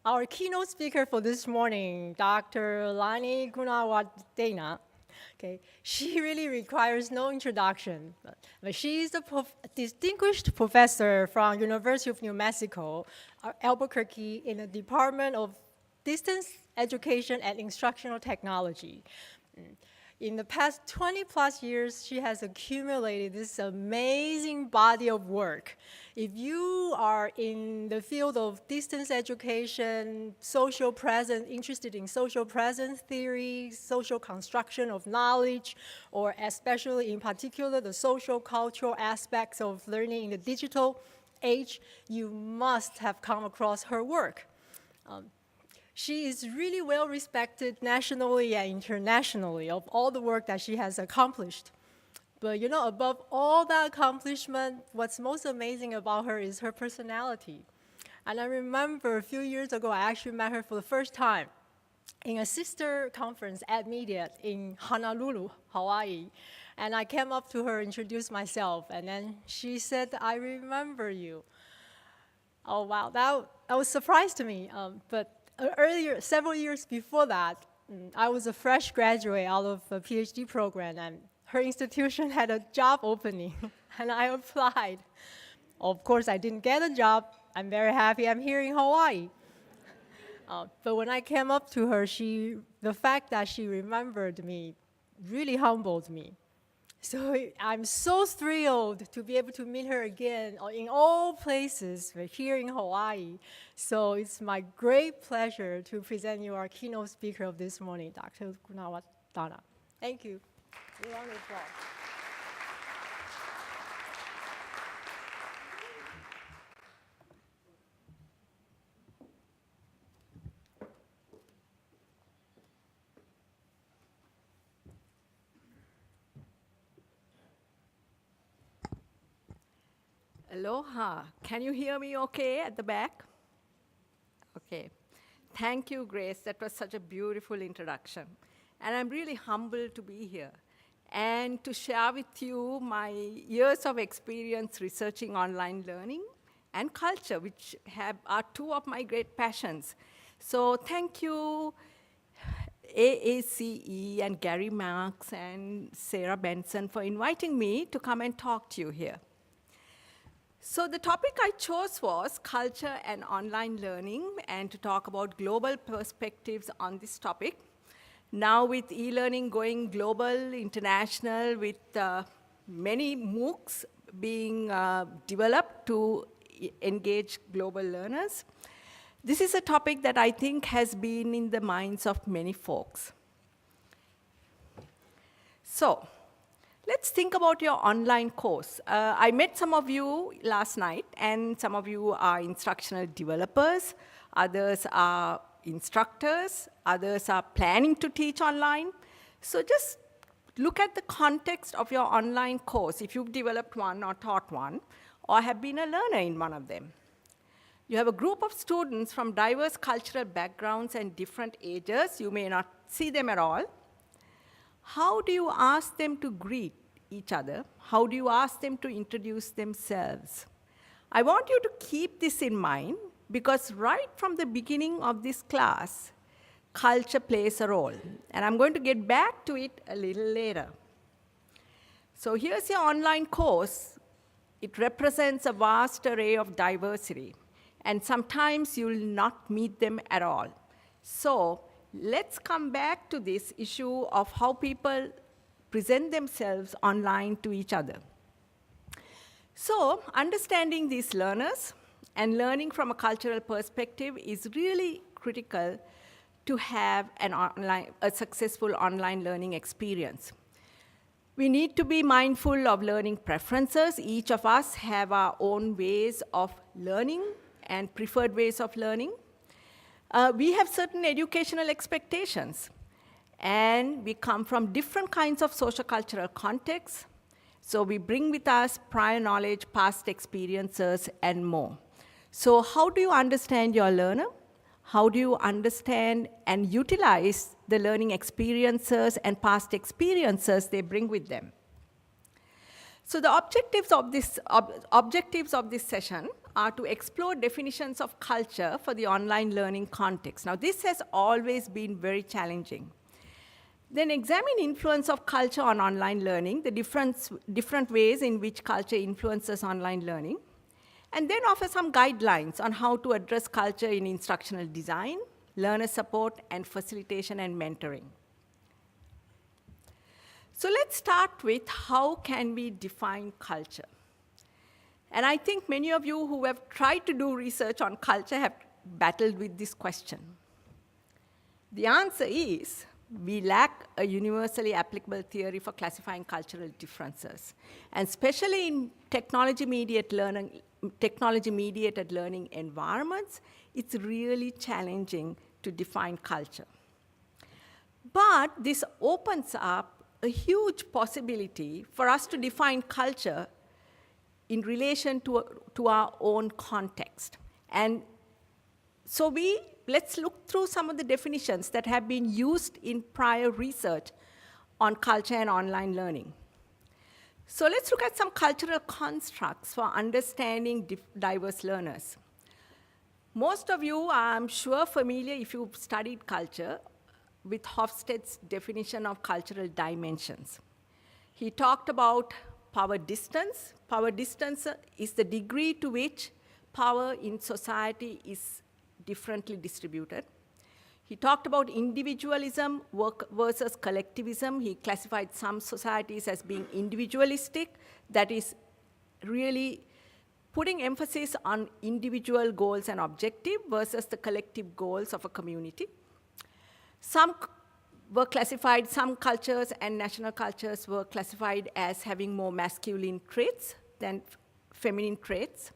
Our keynote speaker for this morning, Dr. Lani Gunawardena, okay, she really requires no introduction. But she is a distinguished professor from University of New Mexico, Albuquerque, in the Department of Distance Education and Instructional Technology. In the past 20 plus years, she has accumulated this amazing body of work. If you are in the field of distance education, social presence, interested in social presence theory, social construction of knowledge, or especially in particular the social cultural aspects of learning in the digital age, you must have come across her work. She is really well respected nationally and internationally of all the work that she has accomplished. But you know, above all that accomplishment, what's most amazing about her is her personality. And I remember a few years ago, I actually met her for the first time in a sister conference at Media in Honolulu, Hawaii. And I came up to her, introduced myself, and then she said, "I remember you." Oh, wow, that was a surprise to me. But earlier, several years before that, I was a fresh graduate out of a PhD program, and her institution had a job opening, and I applied. Of course, I didn't get a job. I'm very happy I'm here in Hawaii. But when I came up to her, the fact that she remembered me really humbled me. So I'm so thrilled to be able to meet her again in all places here in Hawaii. So it's my great pleasure to present you our keynote speaker of this morning, Dr. Gunawardena. Thank you. Round of applause. Aloha. Can you hear me okay at the back? Okay. Thank you, Grace. That was such a beautiful introduction. And I'm really humbled to be here and to share with you my years of experience researching online learning and culture, which are two of my great passions. So thank you, AACE and Gary Marks and Sarah Benson for inviting me to come and talk to you here. So the topic I chose was culture and online learning, and to talk about global perspectives on this topic. Now with e-learning going global, international, with many MOOCs being developed to engage global learners, this is a topic that I think has been in the minds of many folks. So, let's think about your online course. I met some of you last night, and some of you are instructional developers, others are instructors, others are planning to teach online. So just look at the context of your online course, if you've developed one or taught one, or have been a learner in one of them. You have a group of students from diverse cultural backgrounds and different ages. You may not see them at all. How do you ask them to greet each other? How do you ask them to introduce themselves? I want you to keep this in mind, because right from the beginning of this class, culture plays a role. And I'm going to get back to it a little later. So here's your online course. It represents a vast array of diversity. And sometimes you'll not meet them at all. So let's come back to this issue of how people present themselves online to each other. So understanding these learners and learning from a cultural perspective is really critical to have a successful online learning experience. We need to be mindful of learning preferences. Each of us have our own ways of learning and preferred ways of learning. We have certain educational expectations, and we come from different kinds of socio-cultural contexts. So we bring with us prior knowledge, past experiences, and more. So how do you understand your learner? How do you understand and utilize the learning experiences and past experiences they bring with them? So the objectives of this session are to explore definitions of culture for the online learning context. Now, this has always been very challenging. Then examine influence of culture on online learning, the different ways in which culture influences online learning, and then offer some guidelines on how to address culture in instructional design, learner support, and facilitation and mentoring. So let's start with how can we define culture. And I think many of you who have tried to do research on culture have battled with this question. The answer is we lack a universally applicable theory for classifying cultural differences. And especially in technology-mediated learning environments, it's really challenging to define culture. But this opens up a huge possibility for us to define culture in relation to our own context. And so let's look through some of the definitions that have been used in prior research on culture and online learning. So let's look at some cultural constructs for understanding diverse learners. Most of you are, I'm sure, familiar, if you've studied culture, with Hofstede's definition of cultural dimensions. He talked about power distance. Power distance is the degree to which power in society is differently distributed. He talked about individualism versus collectivism. He classified some societies as being individualistic, that is really putting emphasis on individual goals and objectives versus the collective goals of a community. Some cultures and national cultures were classified as having more masculine traits than feminine traits.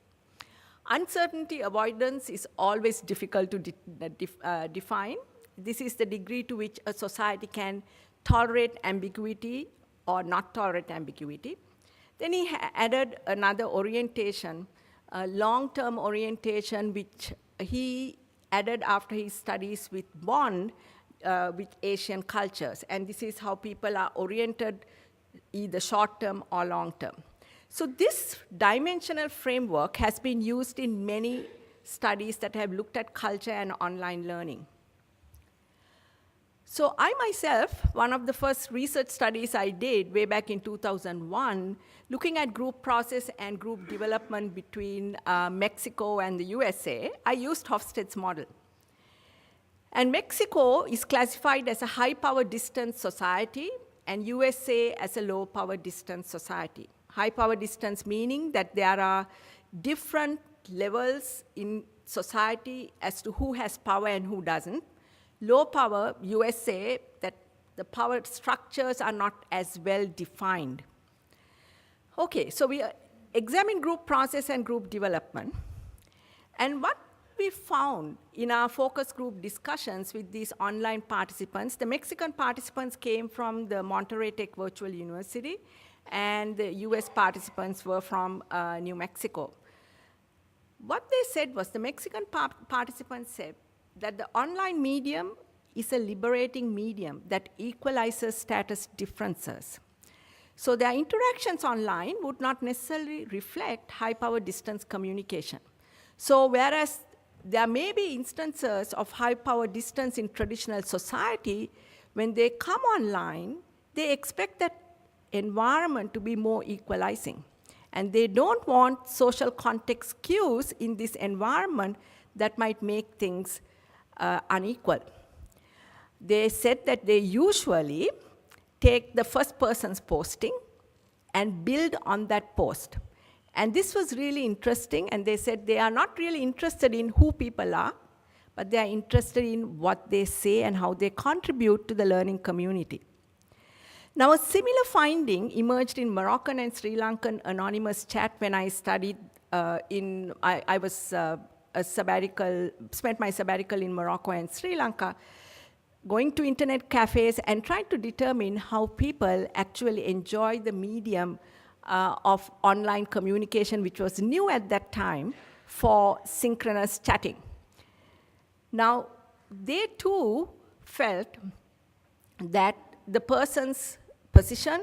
Uncertainty avoidance is always difficult to define. This is the degree to which a society can tolerate ambiguity or not tolerate ambiguity. Then he added another orientation, a long-term orientation, which he added after his studies with Bond, with Asian cultures. And this is how people are oriented, either short-term or long-term. So this dimensional framework has been used in many studies that have looked at culture and online learning. So I myself, one of the first research studies I did way back in 2001, looking at group process and group development between Mexico and the USA, I used Hofstede's model. And Mexico is classified as a high-power distance society, and USA as a low-power distance society. High-power distance meaning that there are different levels in society as to who has power and who doesn't. Low power, USA, that the power structures are not as well defined. Okay, so we examine group process and group development. And what we found in our focus group discussions with these online participants, the Mexican participants came from the Monterrey Tech Virtual University, and the US participants were from New Mexico. What they said was, the Mexican participants said that the online medium is a liberating medium that equalizes status differences. So their interactions online would not necessarily reflect high-power distance communication. So whereas there may be instances of high-power distance in traditional society, when they come online, they expect that environment to be more equalizing. And they don't want social context cues in this environment that might make things unequal. They said that they usually take the first person's posting and build on that post. And this was really interesting, and they said they are not really interested in who people are, but they are interested in what they say and how they contribute to the learning community. Now, a similar finding emerged in Moroccan and Sri Lankan anonymous chat when I studied I was spent my sabbatical in Morocco and Sri Lanka, going to internet cafes and trying to determine how people actually enjoy the medium of online communication, which was new at that time, for synchronous chatting. Now, they too felt that the person's position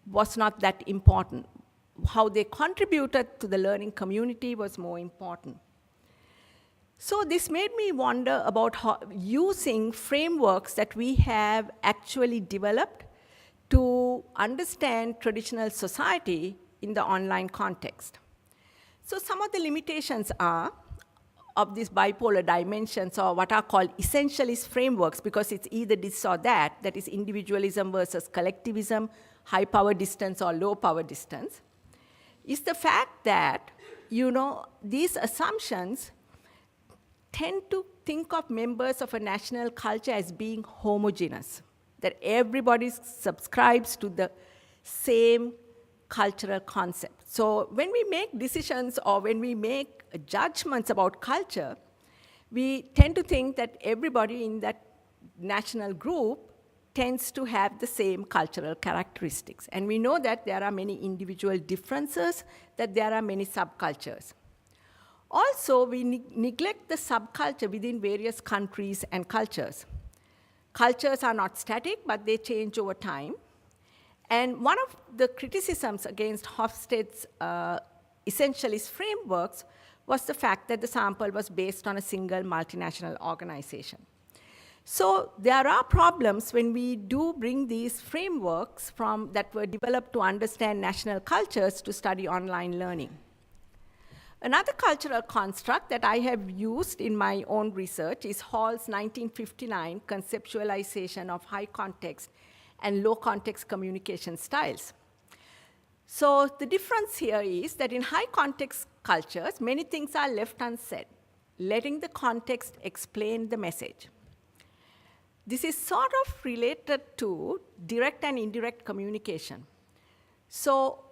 was not that important. how they contributed to the learning community was more important. So this made me wonder about how using frameworks that we have actually developed to understand traditional society in the online context. So some of the limitations are of these bipolar dimensions, or what are called essentialist frameworks, because it's either this or that is individualism versus collectivism, high power distance or low power distance, is the fact that, these assumptions tend to think of members of a national culture as being homogeneous, that everybody subscribes to the same cultural concept. So when we make decisions or when we make judgments about culture, we tend to think that everybody in that national group tends to have the same cultural characteristics. And we know that there are many individual differences, that there are many subcultures. Also, we neglect the subculture within various countries and cultures. Cultures are not static, but they change over time. And one of the criticisms against Hofstede's essentialist frameworks was the fact that the sample was based on a single multinational organization. So there are problems when we do bring these frameworks that were developed to understand national cultures to study online learning. Another cultural construct that I have used in my own research is Hall's 1959 conceptualization of high context and low context communication styles. So the difference here is that in high context cultures, many things are left unsaid, letting the context explain the message. This is sort of related to direct and indirect communication. So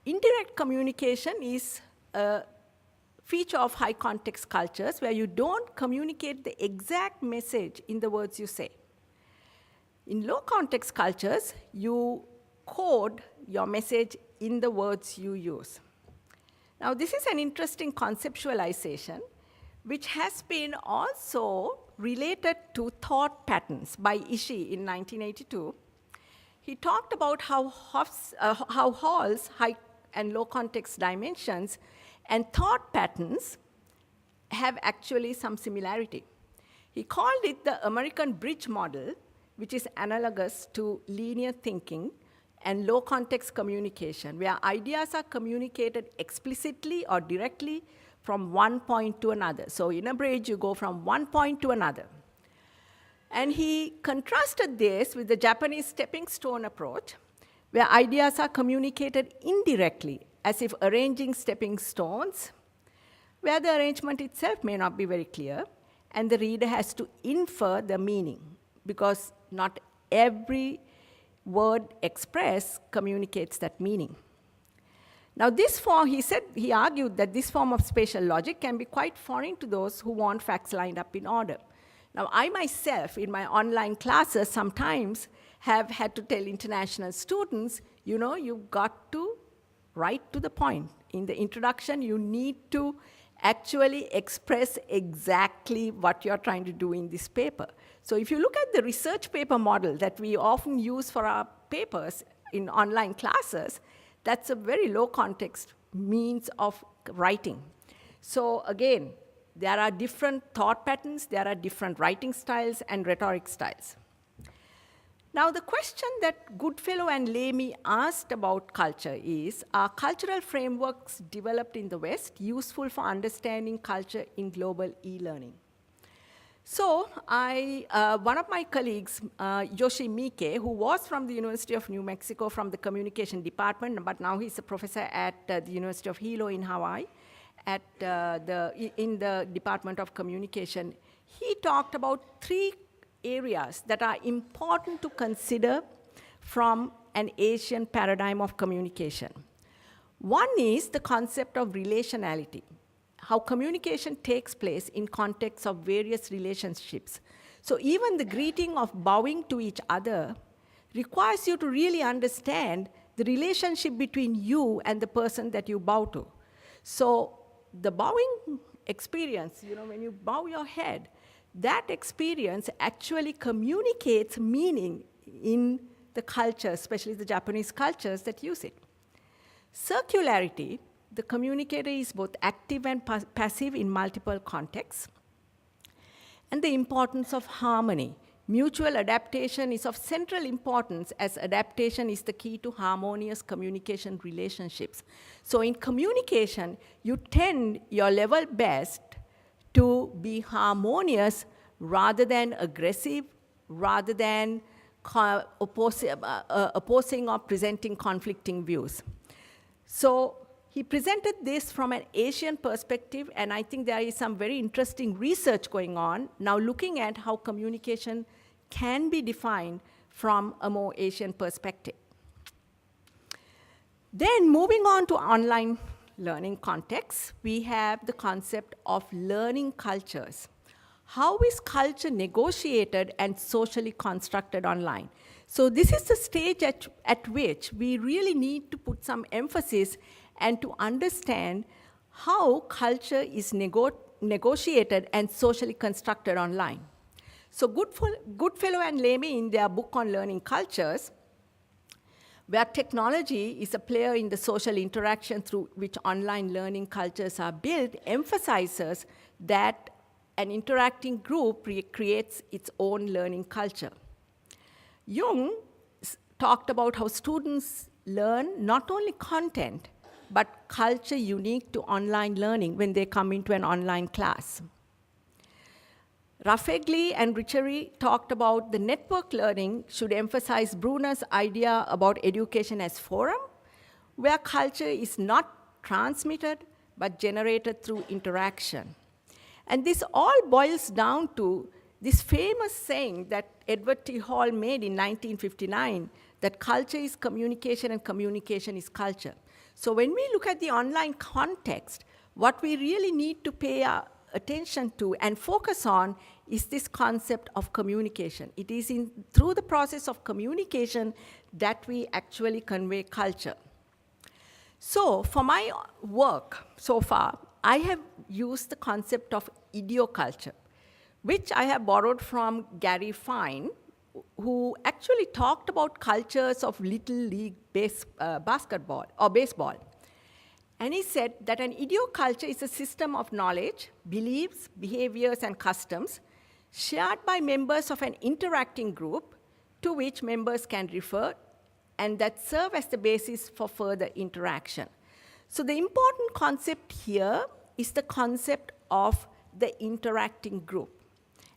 indirect communication is a feature of high context cultures where you don't communicate the exact message in the words you say. In low context cultures, you code your message in the words you use. Now, this is an interesting conceptualization, which has been also related to thought patterns by Ishii in 1982. He talked about how Hall's high and low context dimensions and thought patterns have actually some similarity. He called it the American bridge model, which is analogous to linear thinking and low context communication, where ideas are communicated explicitly or directly from one point to another. So in a bridge, you go from one point to another. And he contrasted this with the Japanese stepping stone approach, where ideas are communicated indirectly, as if arranging stepping stones, where the arrangement itself may not be very clear, and the reader has to infer the meaning, because not every word expressed communicates that meaning. Now this form, he argued that this form of spatial logic can be quite foreign to those who want facts lined up in order. Now I myself, in my online classes, sometimes have had to tell international students, you've got to write to the point. In the introduction, you need to actually express exactly what you're trying to do in this paper. So if you look at the research paper model that we often use for our papers in online classes, that's a very low context means of writing. So again, there are different thought patterns, there are different writing styles and rhetoric styles. Now the question that Goodfellow and Lamy asked about culture is, are cultural frameworks developed in the West useful for understanding culture in global e-learning? So one of my colleagues, Yoshi Miike, who was from the University of New Mexico from the communication department, but now he's a professor at the University of Hilo in Hawaii, in the Department of Communication, he talked about 3 areas that are important to consider from an Asian paradigm of communication. One is the concept of relationality, how communication takes place in context of various relationships. So even the greeting of bowing to each other requires you to really understand the relationship between you and the person that you bow to. So the bowing experience, when you bow your head, that experience actually communicates meaning in the culture, especially the Japanese cultures that use it. Circularity, the communicator is both active and passive in multiple contexts. And the importance of harmony. Mutual adaptation is of central importance, as adaptation is the key to harmonious communication relationships. So in communication, you tend your level best to be harmonious rather than aggressive, rather than opposing or presenting conflicting views. So he presented this from an Asian perspective, and I think there is some very interesting research going on now looking at how communication can be defined from a more Asian perspective. Then moving on to online learning context, we have the concept of learning cultures. How is culture negotiated and socially constructed online? So this is the stage at which we really need to put some emphasis and to understand how culture is negotiated and socially constructed online. So Goodfellow and Lamy, in their book on learning cultures, where technology is a player in the social interaction through which online learning cultures are built, emphasizes that an interacting group creates its own learning culture. Jung talked about how students learn not only content, but culture unique to online learning when they come into an online class. Raffegli and Richery talked about the network learning should emphasize Bruner's idea about education as forum, where culture is not transmitted, but generated through interaction. And this all boils down to this famous saying that Edward T. Hall made in 1959, that culture is communication and communication is culture. So when we look at the online context, what we really need to pay attention to and focus on is this concept of communication. It is through the process of communication that we actually convey culture. So for my work so far, I have used the concept of idioculture, which I have borrowed from Gary Fine, who actually talked about cultures of little league basketball or baseball. And he said that an idioculture is a system of knowledge, beliefs, behaviors, and customs shared by members of an interacting group to which members can refer and that serve as the basis for further interaction. So the important concept here is the concept of the interacting group,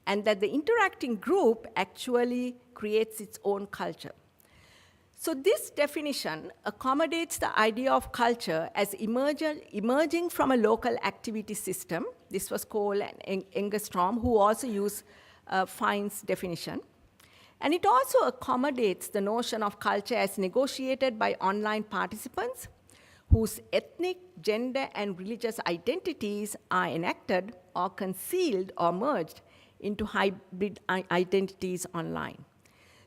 and that the interacting group actually creates its own culture. So this definition accommodates the idea of culture as emerging from a local activity system. This was Cole and Engerstrom, who also used Fine's definition. And it also accommodates the notion of culture as negotiated by online participants whose ethnic, gender, and religious identities are enacted or concealed or merged into hybrid identities online.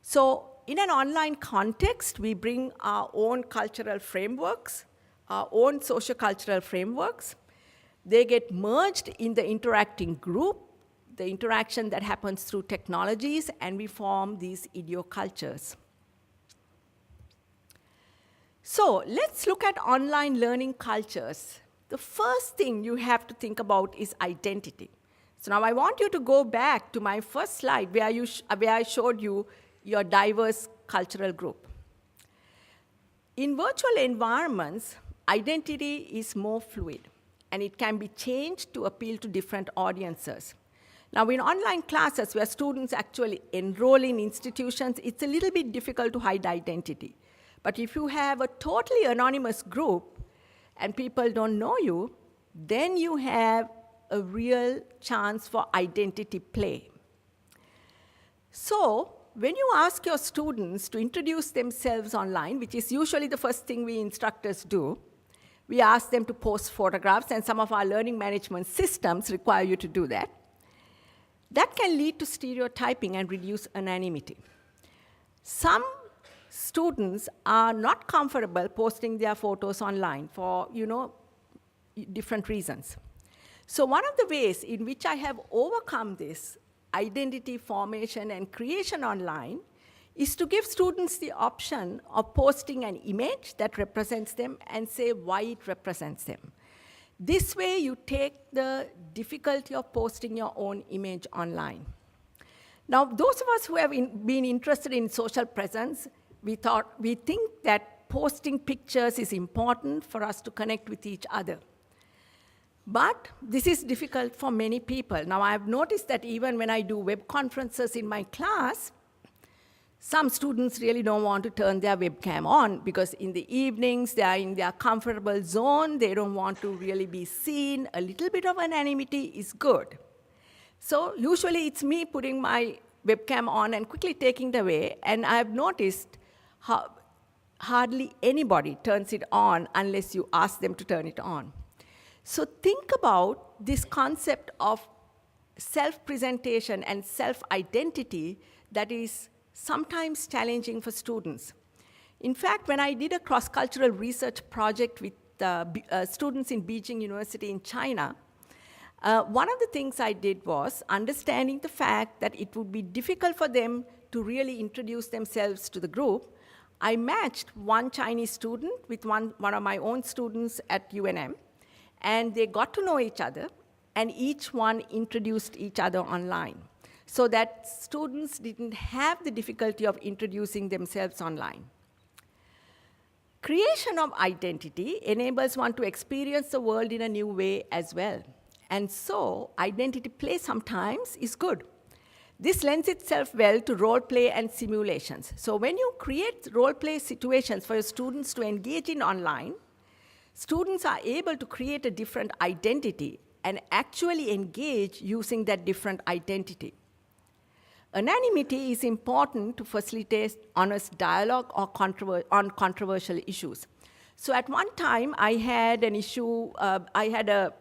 So in an online context, we bring our own cultural frameworks, our own sociocultural frameworks. They get merged in the interacting group, the interaction that happens through technologies, and we form these idiocultures. So let's look at online learning cultures. The first thing you have to think about is identity. So now I want you to go back to my first slide where I showed you your diverse cultural group. In virtual environments, identity is more fluid, and it can be changed to appeal to different audiences. Now, in online classes where students actually enroll in institutions, it's a little bit difficult to hide identity. But if you have a totally anonymous group and people don't know you, then you have a real chance for identity play. So when you ask your students to introduce themselves online, which is usually the first thing we instructors do, we ask them to post photographs, and some of our learning management systems require you to do that. That can lead to stereotyping and reduce anonymity. Some students are not comfortable posting their photos online for, different reasons. So one of the ways in which I have overcome this identity formation and creation online is to give students the option of posting an image that represents them and say why it represents them. This way, you take the difficulty of posting your own image online. Now, those of us who have been interested in social presence, we think that posting pictures is important for us to connect with each other. But this is difficult for many people. Now, I've noticed that even when I do web conferences in my class, some students really don't want to turn their webcam on because in the evenings, they are in their comfortable zone. They don't want to really be seen. A little bit of anonymity is good. So usually it's me putting my webcam on and quickly taking it away. And I've noticed how hardly anybody turns it on unless you ask them to turn it on. So think about this concept of self-presentation and self-identity that is sometimes challenging for students. In fact, when I did a cross-cultural research project with students in Beijing University in China, one of the things I did was understanding the fact that it would be difficult for them to really introduce themselves to the group. I matched one Chinese student with one of my own students at UNM, and they got to know each other, and each one introduced each other online, so that students didn't have the difficulty of introducing themselves online. Creation of identity enables one to experience the world in a new way as well. And so, identity play sometimes is good. This lends itself well to role play and simulations. So when you create role play situations for your students to engage in online, students are able to create a different identity and actually engage using that different identity. Anonymity is important to facilitate honest dialogue on controversial issues. So at one time, I had an issue, I had a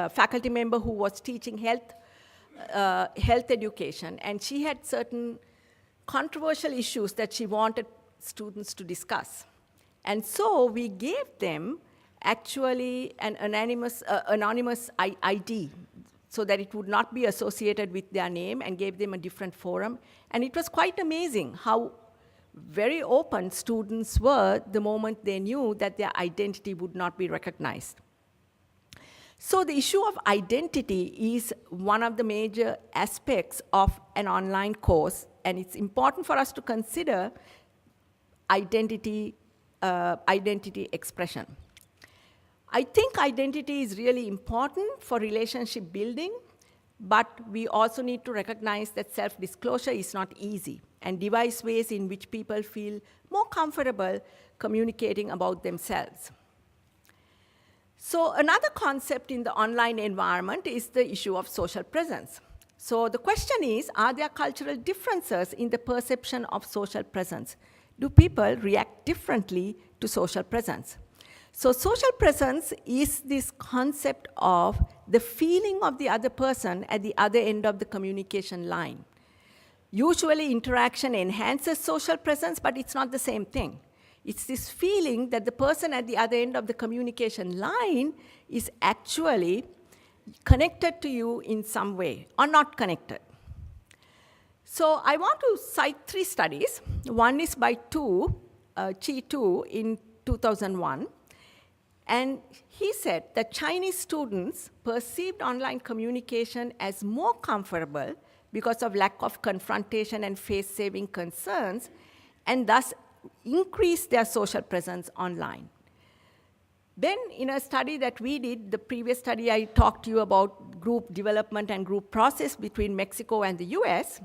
faculty member who was teaching health education, and she had certain controversial issues that she wanted students to discuss. And so we gave them actually an anonymous ID so that it would not be associated with their name, and gave them a different forum. And it was quite amazing how very open students were the moment they knew that their identity would not be recognized. So the issue of identity is one of the major aspects of an online course, and it's important for us to consider identity expression. I think identity is really important for relationship building, but we also need to recognize that self-disclosure is not easy and devise ways in which people feel more comfortable communicating about themselves. So another concept in the online environment is the issue of social presence. So the question is, are there cultural differences in the perception of social presence? Do people react differently to social presence? So social presence is this concept of the feeling of the other person at the other end of the communication line. Usually interaction enhances social presence, but it's not the same thing. It's this feeling that the person at the other end of the communication line is actually connected to you in some way, or not connected. So I want to cite 3 studies. One is by Chi Tu in 2001. And he said that Chinese students perceived online communication as more comfortable because of lack of confrontation and face-saving concerns, and thus increased their social presence online. Then in a study that we did, the previous study I talked to you about group development and group process between Mexico and the US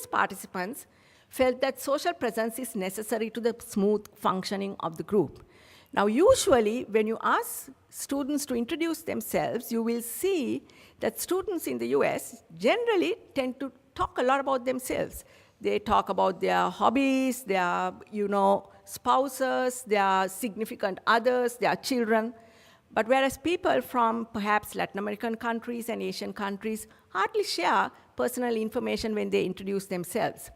participants felt that social presence is necessary to the smooth functioning of the group. Now, usually, when you ask students to introduce themselves, you will see that students in the US generally tend to talk a lot about themselves. They talk about their hobbies, their spouses, their significant others, their children. But whereas people from perhaps Latin American countries and Asian countries hardly share personal information when they introduce themselves.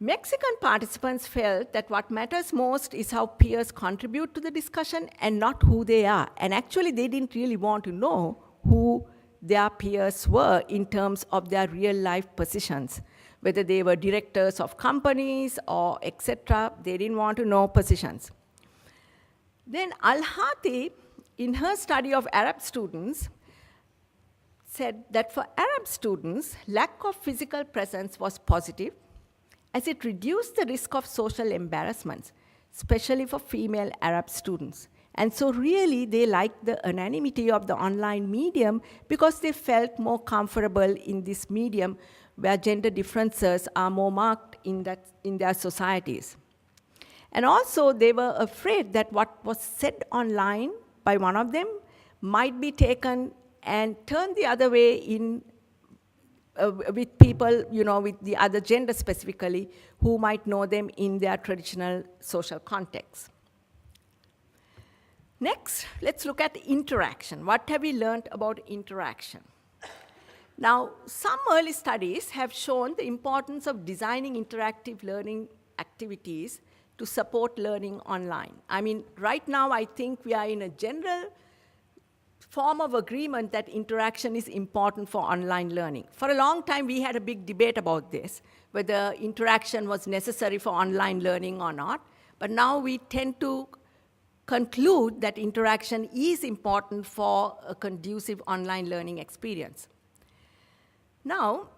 Mexican participants felt that what matters most is how peers contribute to the discussion and not who they are. And actually, they didn't really want to know who their peers were in terms of their real-life positions. whether they were directors of companies or etc. They didn't want to know positions. Then Al-Hati, in her study of Arab students, said that for Arab students, lack of physical presence was positive, as it reduced the risk of social embarrassments, especially for female Arab students. And so really, they liked the anonymity of the online medium because they felt more comfortable in this medium where gender differences are more marked in their societies. And also, they were afraid that what was said online by one of them might be taken and turned the other way with people, with the other gender specifically, who might know them in their traditional social context. Next, let's look at interaction. What have we learned about interaction? Now, some early studies have shown the importance of designing interactive learning activities to support learning online. I mean, right now, I think we are in a general form of agreement that interaction is important for online learning. For a long time, we had a big debate about this, whether interaction was necessary for online learning or not. But now we tend to conclude that interaction is important for a conducive online learning experience. Now,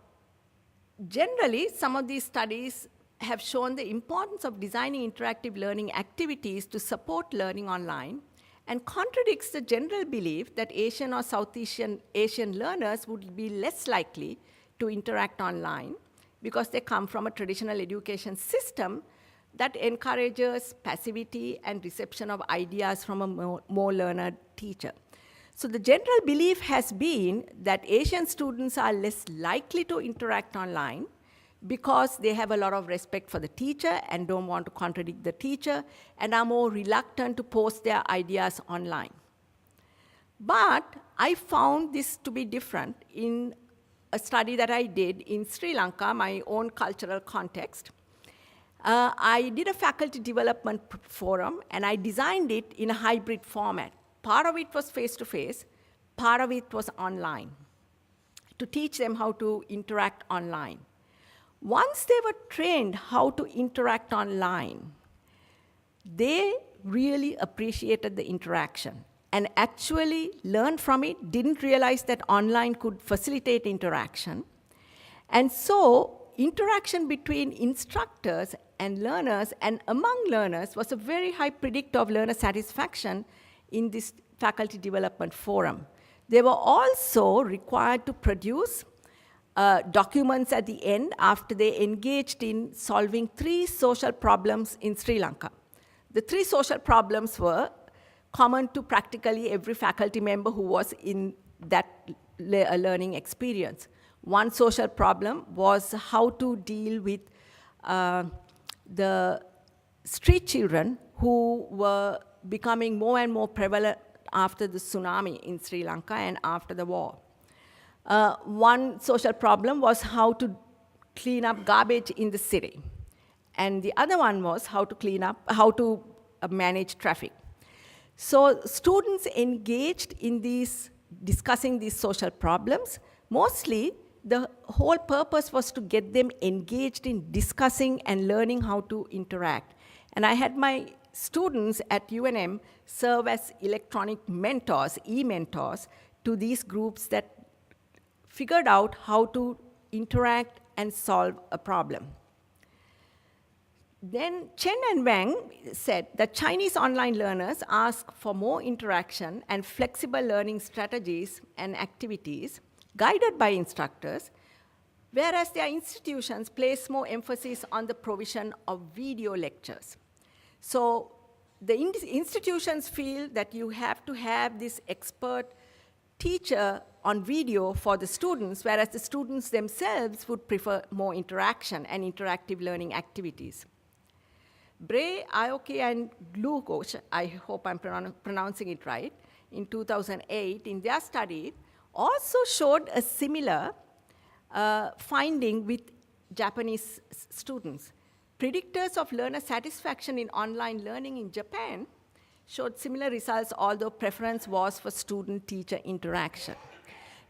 generally, some of these studies have shown the importance of designing interactive learning activities to support learning online, and contradicts the general belief that Asian or Southeast Asian learners would be less likely to interact online because they come from a traditional education system that encourages passivity and reception of ideas from a more learned teacher. So the general belief has been that Asian students are less likely to interact online because they have a lot of respect for the teacher and don't want to contradict the teacher and are more reluctant to post their ideas online. But I found this to be different in a study that I did in Sri Lanka, my own cultural context. I did a faculty development forum, and I designed it in a hybrid format. Part of it was face-to-face, part of it was online, to teach them how to interact online. Once they were trained how to interact online, they really appreciated the interaction and actually learned from it, didn't realize that online could facilitate interaction. And so interaction between instructors and learners and among learners was a very high predictor of learner satisfaction in this faculty development forum. They were also required to produce documents at the end after they engaged in solving 3 social problems in Sri Lanka. The 3 social problems were common to practically every faculty member who was in that learning experience. One social problem was how to deal with the street children who were becoming more and more prevalent after the tsunami in Sri Lanka and after the war. One social problem was how to clean up garbage in the city. And the other one was how to manage traffic. So students engaged in discussing these social problems. Mostly, the whole purpose was to get them engaged in discussing and learning how to interact. And I had my students at UNM serve as electronic mentors, e-mentors, to these groups that figured out how to interact and solve a problem. Then Chen and Wang said that Chinese online learners ask for more interaction and flexible learning strategies and activities guided by instructors, whereas their institutions place more emphasis on the provision of video lectures. So the institutions feel that you have to have this expert teacher on video for the students, whereas the students themselves would prefer more interaction and interactive learning activities. Bray, Aoki, and Glukosh, I hope I'm pronouncing it right, in 2008, in their study, also showed a similar finding with Japanese students. Predictors of learner satisfaction in online learning in Japan showed similar results, although preference was for student-teacher interaction.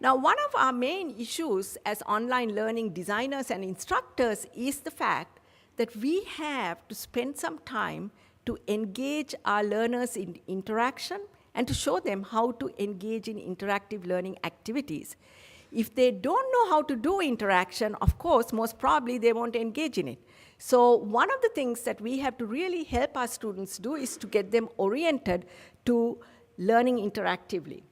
Now, one of our main issues as online learning designers and instructors is the fact that we have to spend some time to engage our learners in interaction and to show them how to engage in interactive learning activities. If they don't know how to do interaction, of course, most probably they won't engage in it. So one of the things that we have to really help our students do is to get them oriented to learning interactively.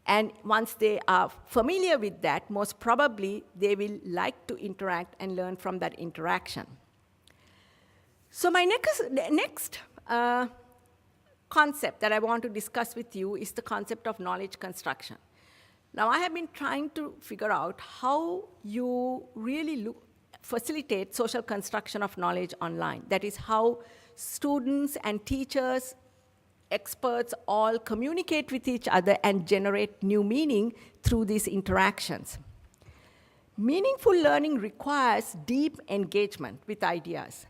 And once they are familiar with that, most probably they will like to interact and learn from that interaction. So my next concept that I want to discuss with you is the concept of knowledge construction. Now, I have been trying to figure out how you really facilitate social construction of knowledge online. That is how students and teachers, experts all communicate with each other and generate new meaning through these interactions. Meaningful learning requires deep engagement with ideas.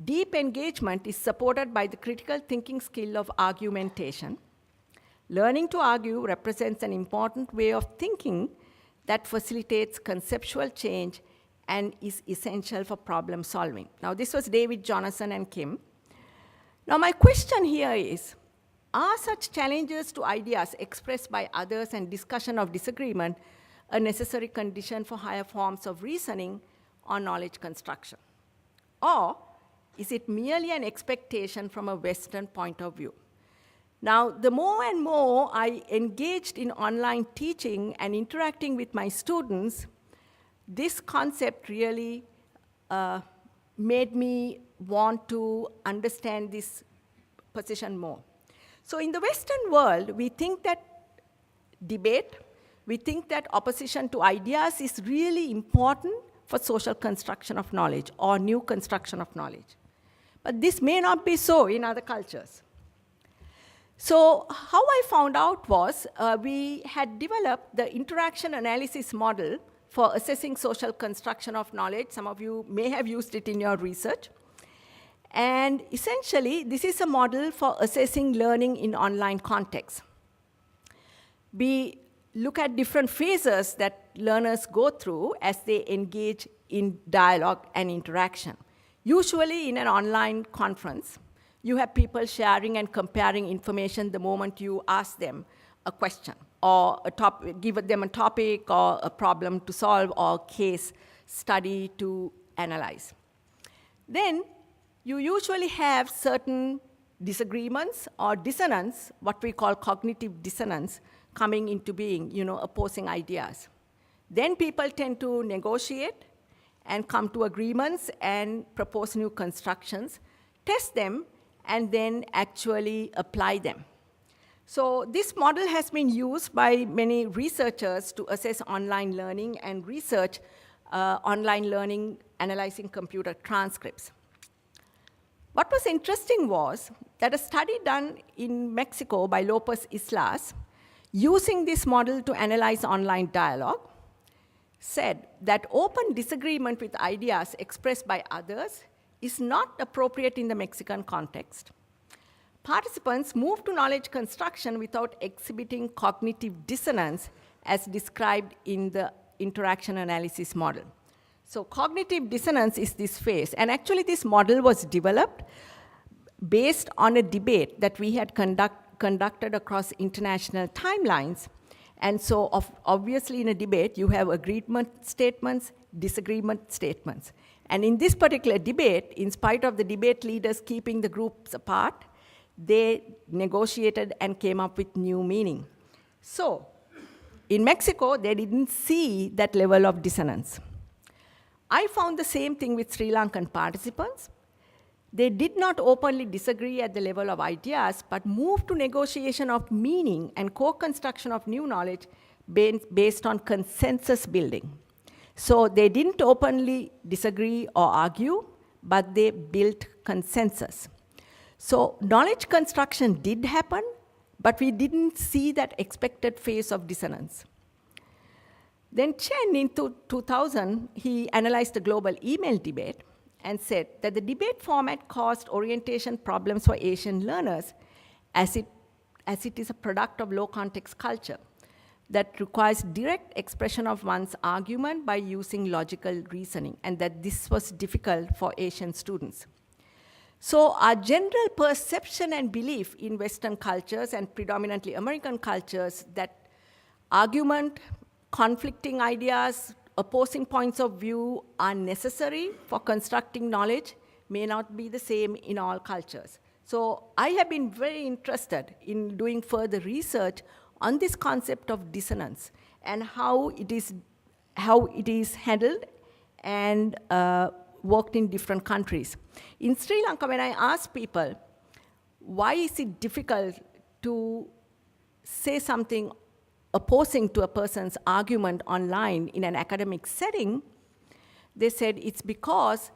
Deep engagement is supported by the critical thinking skill of argumentation. Learning to argue represents an important way of thinking that facilitates conceptual change and is essential for problem solving. Now, this was David, Jonathan, and Kim. Now, my question here is, are such challenges to ideas expressed by others and discussion of disagreement a necessary condition for higher forms of reasoning or knowledge construction? Or is it merely an expectation from a Western point of view? Now, the more and more I engaged in online teaching and interacting with my students, this concept really made me want to understand this position more. So in the Western world, we think that debate, we think that opposition to ideas is really important for social construction of knowledge or new construction of knowledge. But this may not be so in other cultures. So how I found out was we had developed the interaction analysis model for assessing social construction of knowledge. Some of you may have used it in your research. And essentially, this is a model for assessing learning in online context. We look at different phases that learners go through as they engage in dialogue and interaction. Usually in an online conference, you have people sharing and comparing information the moment you ask them a question or give them a topic or a problem to solve or case study to analyze. Then you usually have certain disagreements or dissonance, what we call cognitive dissonance, coming into being, opposing ideas. Then people tend to negotiate and come to agreements and propose new constructions, test them, and then actually apply them. So this model has been used by many researchers to assess online learning and research online learning analyzing computer transcripts. What was interesting was that a study done in Mexico by Lopez Islas, using this model to analyze online dialogue, said that open disagreement with ideas expressed by others is not appropriate in the Mexican context. Participants moved to knowledge construction without exhibiting cognitive dissonance as described in the interaction analysis model. So cognitive dissonance is this phase. And actually, this model was developed based on a debate that we had conducted across international timelines. And so obviously in a debate, you have agreement statements, disagreement statements. And in this particular debate, in spite of the debate leaders keeping the groups apart, they negotiated and came up with new meaning. So in Mexico, they didn't see that level of dissonance. I found the same thing with Sri Lankan participants. They did not openly disagree at the level of ideas, but moved to negotiation of meaning and co-construction of new knowledge based on consensus building. So they didn't openly disagree or argue, but they built consensus. So knowledge construction did happen, but we didn't see that expected phase of dissonance. Then Chen, in 2000, he analyzed the global email debate and said that the debate format caused orientation problems for Asian learners as it is a product of low context culture. that requires direct expression of one's argument by using logical reasoning, and that this was difficult for Asian students. So our general perception and belief in Western cultures and predominantly American cultures that argument, conflicting ideas, opposing points of view are necessary for constructing knowledge may not be the same in all cultures. So I have been very interested in doing further research on this concept of dissonance and how it is handled and worked in different countries. In Sri Lanka, when I ask people, why is it difficult to say something opposing to a person's argument online in an academic setting, they said it's because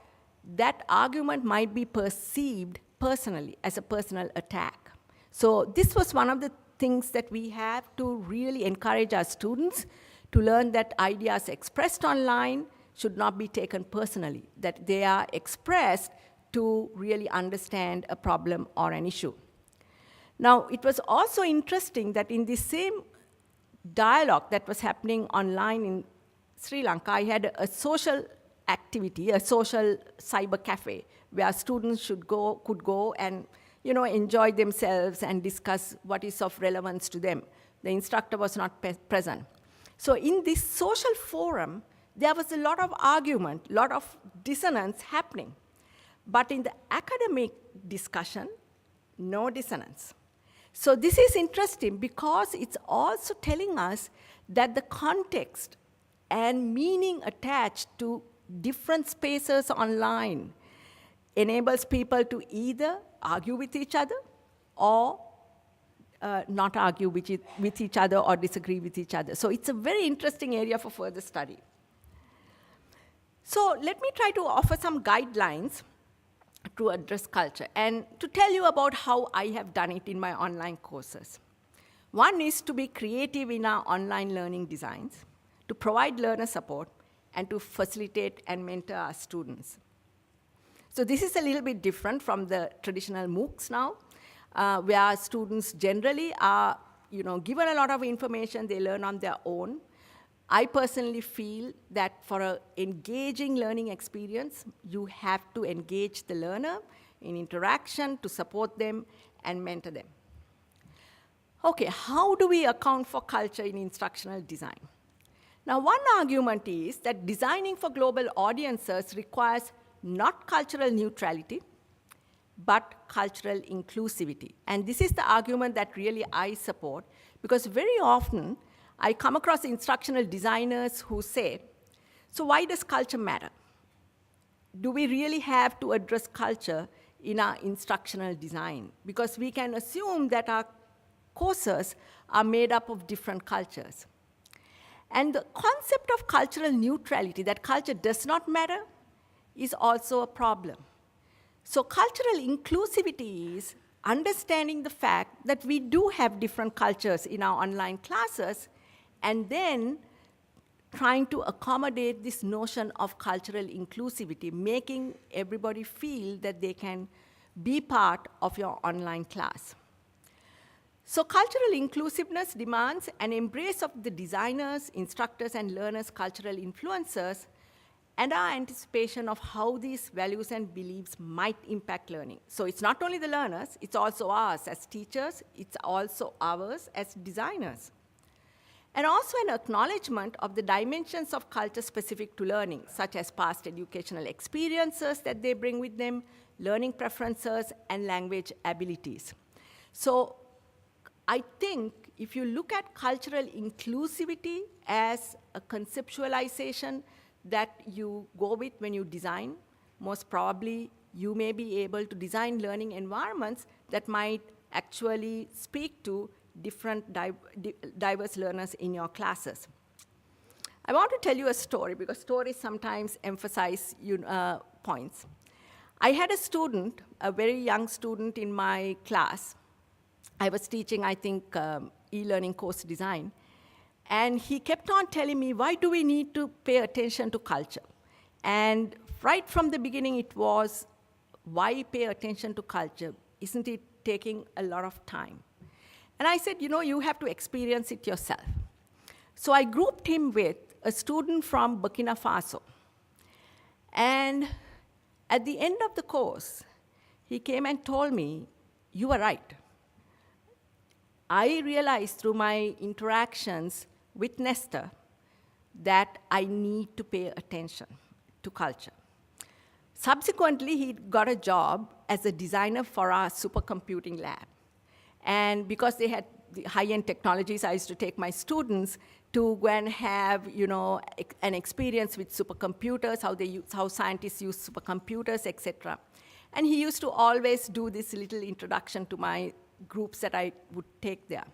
that argument might be perceived personally as a personal attack. So this was one of the things that we have to really encourage our students to learn, that ideas expressed online should not be taken personally, that they are expressed to really understand a problem or an issue. Now, it was also interesting that in the same dialogue that was happening online in Sri Lanka, I had a social activity, a social cyber cafe, where students could go and enjoy themselves and discuss what is of relevance to them. The instructor was not present. So in this social forum, there was a lot of argument, a lot of dissonance happening. But in the academic discussion, no dissonance. So this is interesting because it's also telling us that the context and meaning attached to different spaces online enables people to either argue with each other or not argue with each other or disagree with each other. So it's a very interesting area for further study. So let me try to offer some guidelines to address culture and to tell you about how I have done it in my online courses. One is to be creative in our online learning designs, to provide learner support, and to facilitate and mentor our students. So this is a little bit different from the traditional MOOCs now, where students generally are given a lot of information, they learn on their own. I personally feel that for an engaging learning experience, you have to engage the learner in interaction to support them and mentor them. Okay, how do we account for culture in instructional design? Now, one argument is that designing for global audiences requires not cultural neutrality, but cultural inclusivity. And this is the argument that really I support, because very often I come across instructional designers who say, so why does culture matter? Do we really have to address culture in our instructional design? Because we can assume that our courses are made up of different cultures. And the concept of cultural neutrality, that culture does not matter, is also a problem. So cultural inclusivity is understanding the fact that we do have different cultures in our online classes, and then trying to accommodate this notion of cultural inclusivity, making everybody feel that they can be part of your online class. So cultural inclusiveness demands an embrace of the designers, instructors, and learners' cultural influences, and our anticipation of how these values and beliefs might impact learning. So it's not only the learners, it's also ours as teachers, it's also ours as designers. And also an acknowledgement of the dimensions of culture specific to learning, such as past educational experiences that they bring with them, learning preferences, and language abilities. So I think if you look at cultural inclusivity as a conceptualization that you go with when you design, most probably you may be able to design learning environments that might actually speak to different diverse learners in your classes. I want to tell you a story, because stories sometimes emphasize points. I had a student, a very young student in my class. I was teaching, I think, e-learning course design. And he kept on telling me, why do we need to pay attention to culture? And right from the beginning, it was, why pay attention to culture? Isn't it taking a lot of time? And I said, you have to experience it yourself. So I grouped him with a student from Burkina Faso. And at the end of the course, he came and told me, "You are right. I realized through my interactions with Nestor that I need to pay attention to culture." Subsequently, he got a job as a designer for our supercomputing lab. And because they had the high-end technologies, I used to take my students to go and have, an experience with supercomputers, how scientists use supercomputers, etc. And he used to always do this little introduction to my groups that I would take there.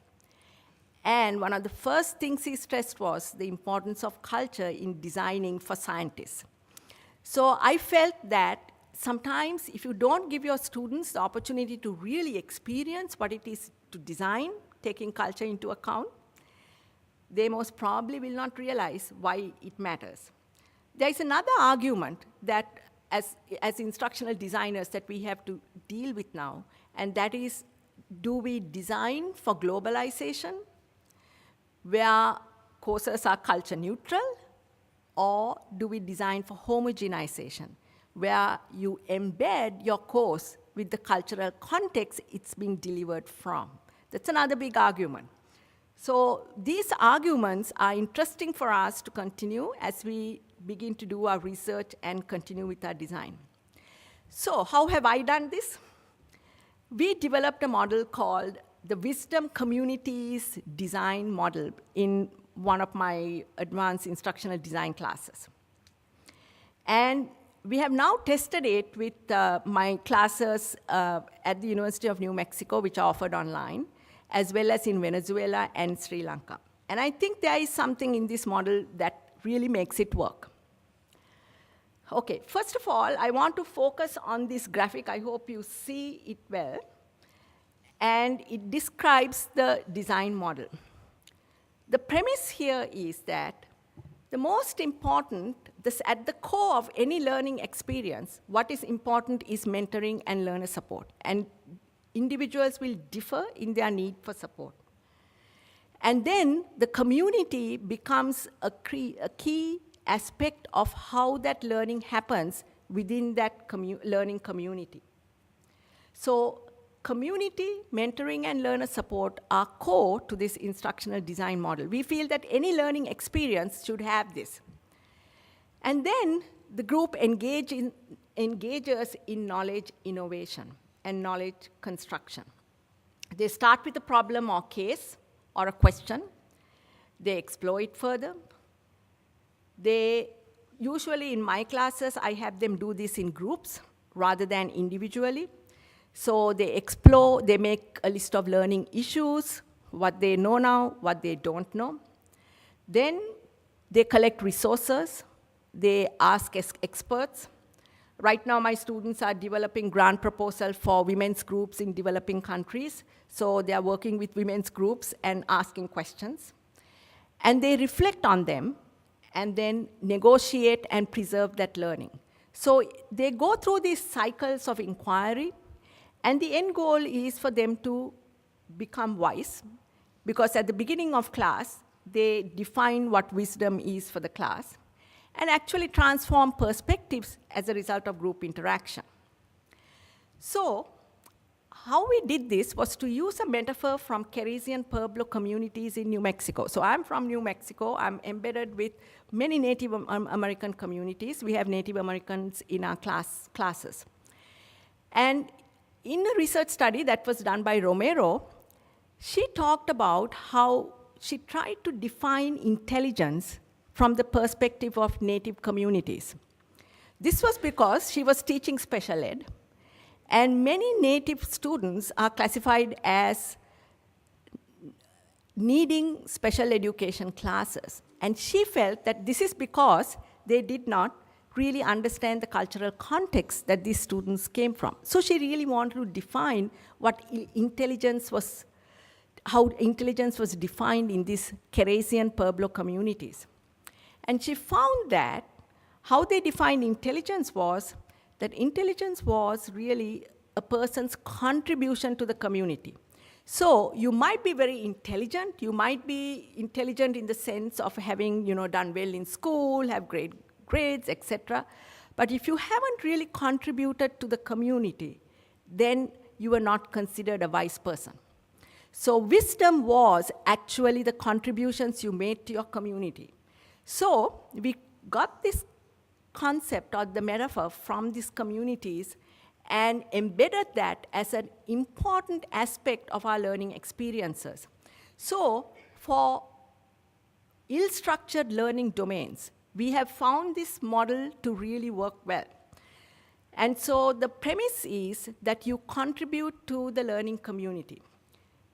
And one of the first things he stressed was the importance of culture in designing for scientists. So I felt that sometimes if you don't give your students the opportunity to really experience what it is to design, taking culture into account, they most probably will not realize why it matters. There is another argument that as instructional designers that we have to deal with now, and that is, do we design for globalization, where courses are culture neutral, or do we design for homogenization, where you embed your course with the cultural context it's being delivered from? That's another big argument. So these arguments are interesting for us to continue as we begin to do our research and continue with our design. So how have I done this? We developed a model called the Wisdom Communities Design Model in one of my advanced instructional design classes. And we have now tested it with my classes at the University of New Mexico, which are offered online, as well as in Venezuela and Sri Lanka. And I think there is something in this model that really makes it work. Okay, first of all, I want to focus on this graphic. I hope you see it well. And it describes the design model. The premise here is that the most important, at the core of any learning experience, what is important is mentoring and learner support. And individuals will differ in their need for support. And then the community becomes a key aspect of how that learning happens within that learning community. So community, mentoring, and learner support are core to this instructional design model. We feel that any learning experience should have this. And then the group engages in knowledge innovation and knowledge construction. They start with a problem or case or a question. They explore it further. Usually in my classes, I have them do this in groups rather than individually. So they explore, they make a list of learning issues, what they know now, what they don't know. Then they collect resources. They ask experts. Right now, my students are developing grant proposal for women's groups in developing countries. So they are working with women's groups and asking questions. And they reflect on them and then negotiate and preserve that learning. So they go through these cycles of inquiry, and the end goal is for them to become wise, because at the beginning of class, they define what wisdom is for the class, and actually transform perspectives as a result of group interaction. So how we did this was to use a metaphor from Caribbean Pueblo communities in New Mexico. So I'm from New Mexico. I'm embedded with many Native American communities. We have Native Americans in our classes. And in a research study that was done by Romero, she talked about how she tried to define intelligence from the perspective of Native communities. This was because she was teaching special ed, and many Native students are classified as needing special education classes. And she felt that this is because they did not really understand the cultural context that these students came from. So she really wanted to define what intelligence was, how intelligence was defined in these Caribbean Pueblo communities. And she found that how they defined intelligence was that intelligence was really a person's contribution to the community. So you might be very intelligent. You might be intelligent in the sense of having done well in school, have great grades, etc. But if you haven't really contributed to the community, then you are not considered a wise person. So wisdom was actually the contributions you made to your community. So we got this concept or the metaphor from these communities and embedded that as an important aspect of our learning experiences. So for ill-structured learning domains, we have found this model to really work well. And so the premise is that you contribute to the learning community.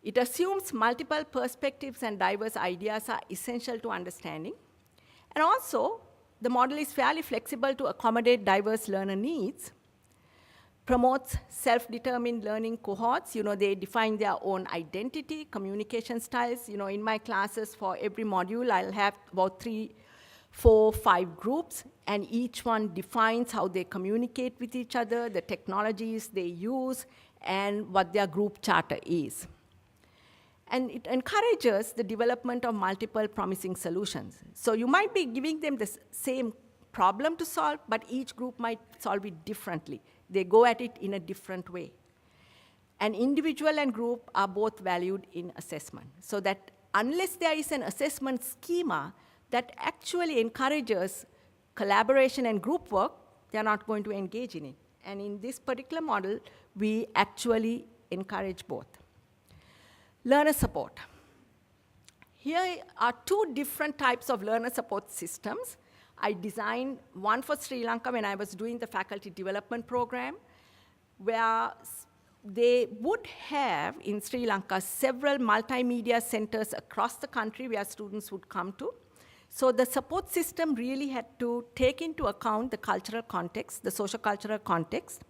It assumes multiple perspectives and diverse ideas are essential to understanding. And also, the model is fairly flexible to accommodate diverse learner needs, promotes self-determined learning cohorts. They define their own identity, communication styles. In my classes, for every module, I'll have about 3, 4, 5 groups, and each one defines how they communicate with each other, the technologies they use, and what their group charter is. And it encourages the development of multiple promising solutions. So you might be giving them the same problem to solve, but each group might solve it differently. They go at it in a different way. And individual and group are both valued in assessment. So that unless there is an assessment schema that actually encourages collaboration and group work, they're not going to engage in it. And in this particular model, we actually encourage both. Learner support. Here are 2 different types of learner support systems. I designed one for Sri Lanka when I was doing the faculty development program, where they would have, in Sri Lanka, several multimedia centers across the country where students would come to. So the support system really had to take into account the cultural context, the socio-cultural context,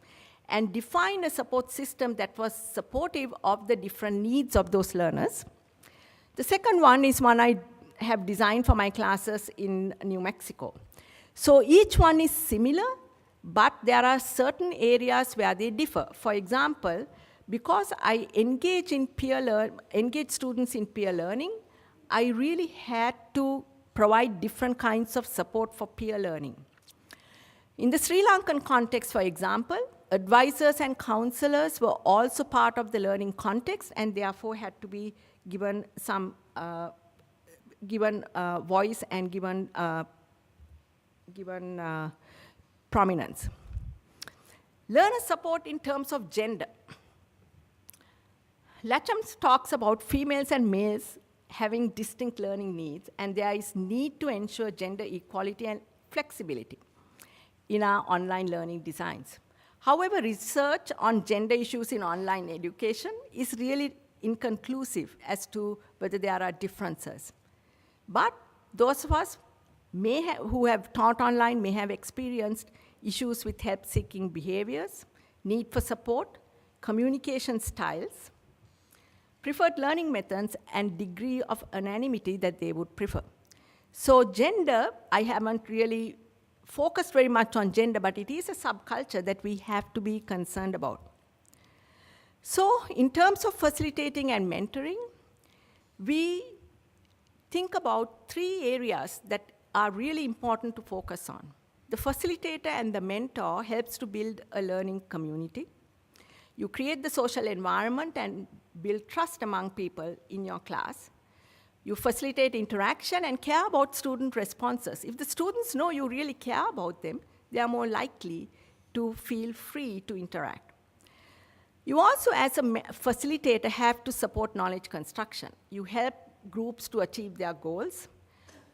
and define a support system that was supportive of the different needs of those learners. The second one is one I have designed for my classes in New Mexico. So each one is similar, but there are certain areas where they differ. For example, because I engage students in peer learning, I really had to provide different kinds of support for peer learning. In the Sri Lankan context, for example, advisors and counselors were also part of the learning context and therefore had to be given some voice and given prominence. Learner support in terms of gender. Latcham talks about females and males having distinct learning needs, and there is need to ensure gender equality and flexibility in our online learning designs. However, research on gender issues in online education is really inconclusive as to whether there are differences. But those of us who have taught online may have experienced issues with help-seeking behaviors, need for support, communication styles, preferred learning methods, and degree of anonymity that they would prefer. So gender, I haven't really focused very much on gender, but it is a subculture that we have to be concerned about. So in terms of facilitating and mentoring, we think about 3 areas that are really important to focus on. The facilitator and the mentor helps to build a learning community. You create the social environment and build trust among people in your class. You facilitate interaction and care about student responses. If the students know you really care about them, they are more likely to feel free to interact. You also, as a facilitator, have to support knowledge construction. You help groups to achieve their goals.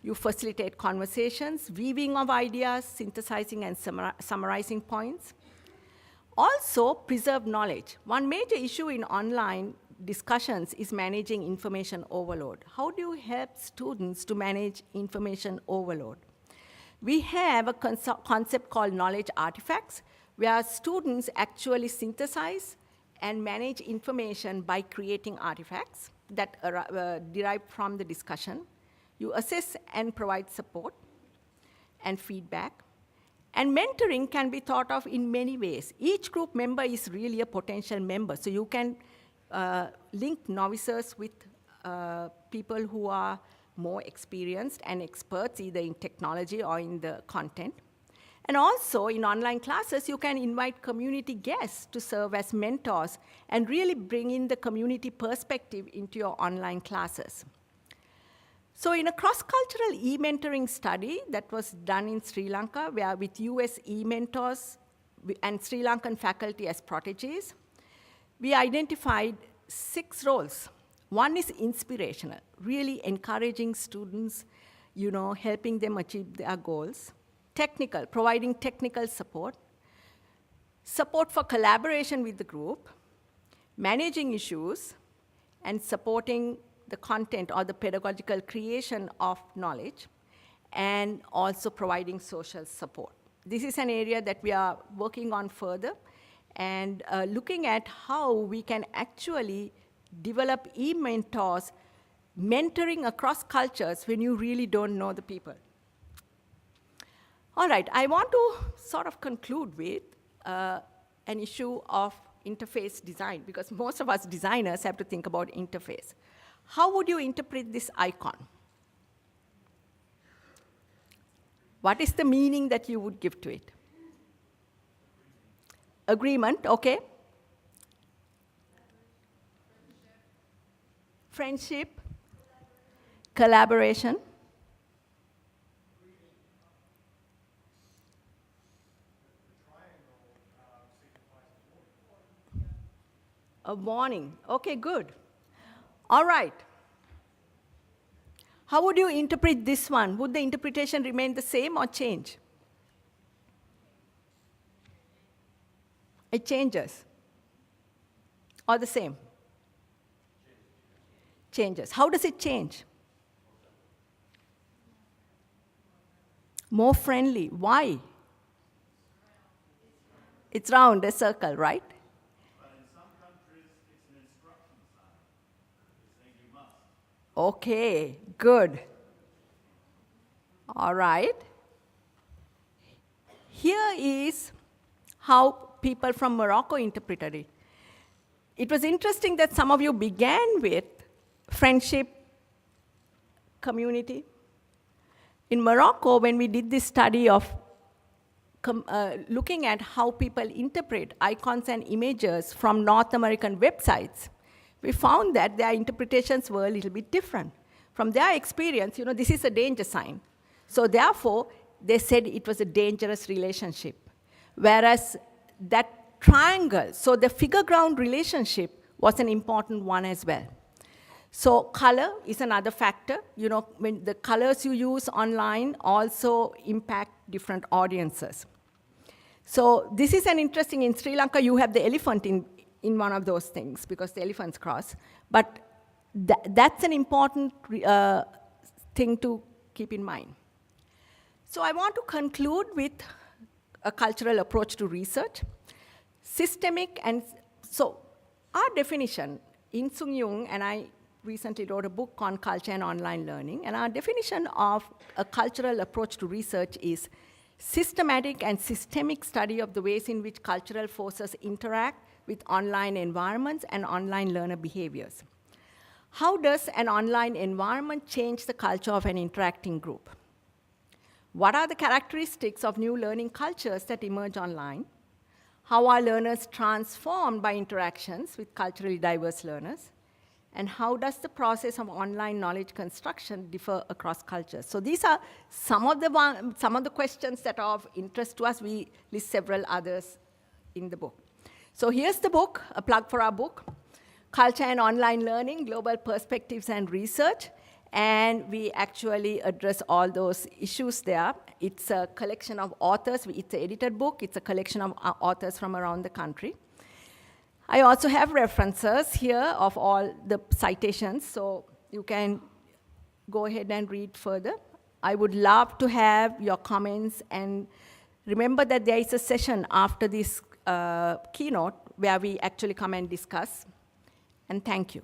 You facilitate conversations, weaving of ideas, synthesizing and summarizing points. Also, preserve knowledge. One major issue in online discussions is managing information overload. How do you help students to manage information overload? We have a concept called knowledge artifacts, where students actually synthesize and manage information by creating artifacts that are derived from the discussion. You assess and provide support and feedback. And mentoring can be thought of in many ways. Each group member is really a potential member, so you can link novices with people who are more experienced and experts, either in technology or in the content. And also, in online classes, you can invite community guests to serve as mentors and really bring in the community perspective into your online classes. So in a cross-cultural e-mentoring study that was done in Sri Lanka, where with US e-mentors and Sri Lankan faculty as proteges, we identified 6 roles. One is inspirational, really encouraging students, helping them achieve their goals. Technical, providing technical support. Support for collaboration with the group. Managing issues, and supporting the content or the pedagogical creation of knowledge, and also providing social support. This is an area that we are working on further, and looking at how we can actually develop e-mentors, mentoring across cultures when you really don't know the people. All right, I want to sort of conclude with an issue of interface design, because most of us designers have to think about interface. How would you interpret this icon? What is the meaning that you would give to it? Agreement, okay. Friendship, collaboration. A warning, okay, good. All right. How would you interpret this one? Would the interpretation remain the same or change? It changes. Or the same? Changes. How does it change? More friendly. Why? It's round, a circle, right? Okay, good. All right. Here is how people from Morocco interpreted it. It was interesting that some of you began with friendship, community. In Morocco, when we did this study of looking at how people interpret icons and images from North American websites, we found that their interpretations were a little bit different. From their experience, this is a danger sign. So therefore, they said it was a dangerous relationship. Whereas that triangle, so the figure ground relationship was an important one as well. So color is another factor. When the colors you use online also impact different audiences. So this is an interesting, in Sri Lanka, you have the elephant in one of those things, because the elephants cross. But that's an important thing to keep in mind. So I want to conclude with a cultural approach to research. Systemic, and so our definition, In Sung Jung, and I recently wrote a book on culture and online learning, and our definition of a cultural approach to research is systematic and systemic study of the ways in which cultural forces interact with online environments and online learner behaviors. How does an online environment change the culture of an interacting group? What are the characteristics of new learning cultures that emerge online? How are learners transformed by interactions with culturally diverse learners? And how does the process of online knowledge construction differ across cultures? So these are some of the questions that are of interest to us. We list several others in the book. So here's the book, a plug for our book, Culture and Online Learning, Global Perspectives and Research. And we actually address all those issues there. It's a collection of authors. It's an edited book. It's a collection of authors from around the country. I also have references here of all the citations, so you can go ahead and read further. I would love to have your comments, and remember that there is a session after this keynote where we actually come and discuss. And thank you.